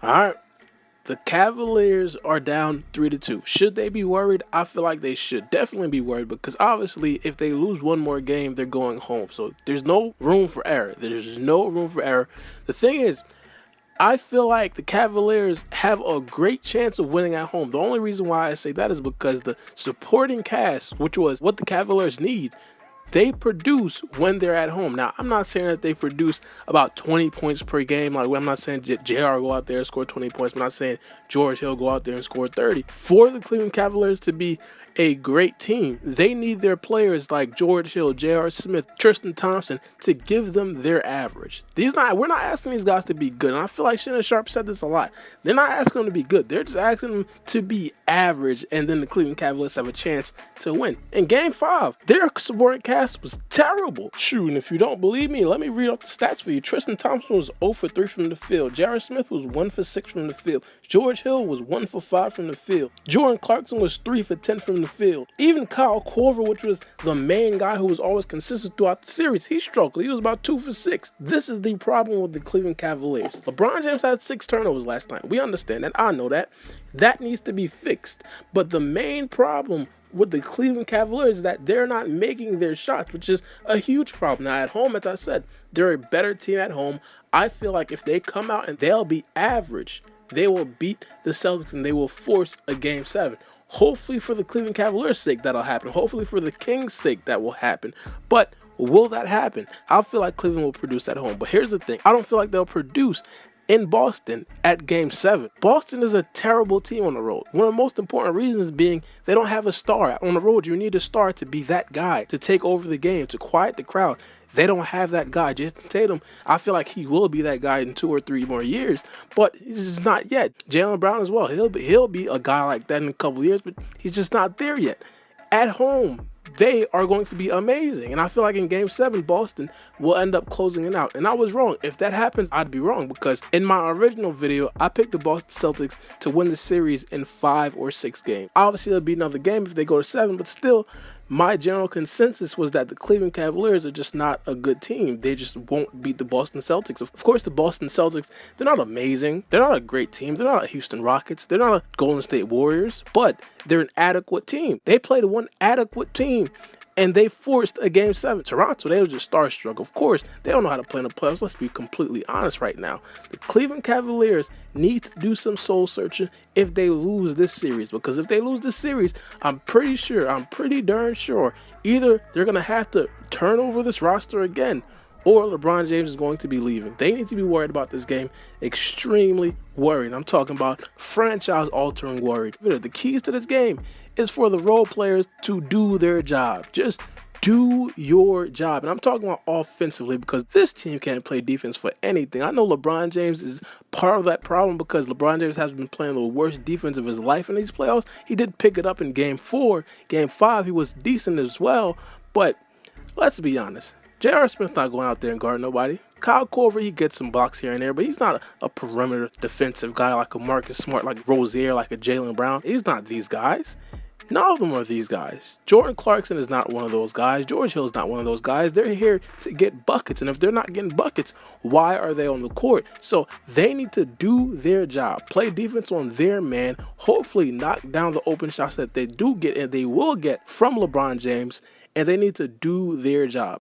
All right. The Cavaliers are down 3-2. Should they be worried? I feel like they should definitely be worried because obviously if they lose one more game, they're going home. So there's no room for error. There's no room for error. The thing is, I feel like the Cavaliers have a great chance of winning at home. The only reason why I say that is because the supporting cast, which was what the Cavaliers need, they produce when they're at home. Now, I'm not saying that they produce about 20 points per game. Like, I'm not saying JR go out there and score 20 points. I'm not saying George Hill go out there and score 30. For the Cleveland Cavaliers to be a great team, they need their players like George Hill, J.R. Smith, Tristan Thompson to give them their average. We're not asking these guys to be good. And I feel like Shannon Sharp said this a lot. They're not asking them to be good. They're just asking them to be average, and then the Cleveland Cavaliers have a chance to win. In Game 5, their supporting cast was terrible. Shoot, and if you don't believe me, let me read off the stats for you. Tristan Thompson was 0 for 3 from the field. J.R. Smith was 1 for 6 from the field. George Hill was 1 for 5 from the field. Jordan Clarkson was 3 for 10 from the field. Even Kyle Korver, which was the main guy who was always consistent throughout the series, he struggled. He was about 2 for 6. This is the problem with the Cleveland Cavaliers. LeBron James had 6 turnovers last night. We understand that. I know that. That needs to be fixed. But the main problem with the Cleveland Cavaliers is that they're not making their shots, which is a huge problem. Now, at home, as I said, they're a better team at home. I feel like if they come out and they'll be average, they will beat the Celtics and they will force a Game 7. Hopefully for the Cleveland Cavaliers' sake, that'll happen. Hopefully for the Kings' sake, that will happen. But will that happen? I feel like Cleveland will produce at home. But here's the thing. I don't feel like they'll produce in Boston at Game 7. Boston is a terrible team on the road. One of the most important reasons being they don't have a star. On the road, you need a star to be that guy, to take over the game, to quiet the crowd. They don't have that guy. Jayson Tatum, I feel like he will be that guy in 2 or 3 more years, but he's just not yet. Jaylen Brown as well. He'll be a guy like that in a couple years, but he's just not there yet. At home, they are going to be amazing. And I feel like in Game 7, Boston will end up closing it out. And I was wrong. If that happens, I'd be wrong because in my original video, I picked the Boston Celtics to win the series in 5 or 6 games. Obviously, there'll be another game if they go to 7, but still, my general consensus was that the Cleveland Cavaliers are just not a good team. They just won't beat the Boston Celtics. Of course, the Boston Celtics, they're not amazing. They're not a great team. They're not a Houston Rockets. They're not a Golden State Warriors, but they're an adequate team. They played one adequate team, and they forced a Game 7. Toronto, they were just starstruck. Of course, they don't know how to play in the playoffs. Let's be completely honest right now. The Cleveland Cavaliers need to do some soul searching if they lose this series. Because if they lose this series, I'm pretty darn sure, either they're going to have to turn over this roster again, or LeBron James is going to be leaving. They need to be worried about this game, extremely worried. I'm talking about franchise-altering worried. The keys to this game is for the role players to do their job. Just do your job. And I'm talking about offensively because this team can't play defense for anything. I know LeBron James is part of that problem because LeBron James has been playing the worst defense of his life in these playoffs. He did pick it up in Game 4. Game 5, he was decent as well. But let's be honest. J.R. Smith's not going out there and guard nobody. Kyle Korver, he gets some blocks here and there, but he's not a perimeter defensive guy like a Marcus Smart, like Rosier, like a Jaylen Brown. He's not these guys. None of them are these guys. Jordan Clarkson is not one of those guys. George Hill is not one of those guys. They're here to get buckets, and if they're not getting buckets, why are they on the court? So they need to do their job, play defense on their man, hopefully knock down the open shots that they do get and they will get from LeBron James, and they need to do their job.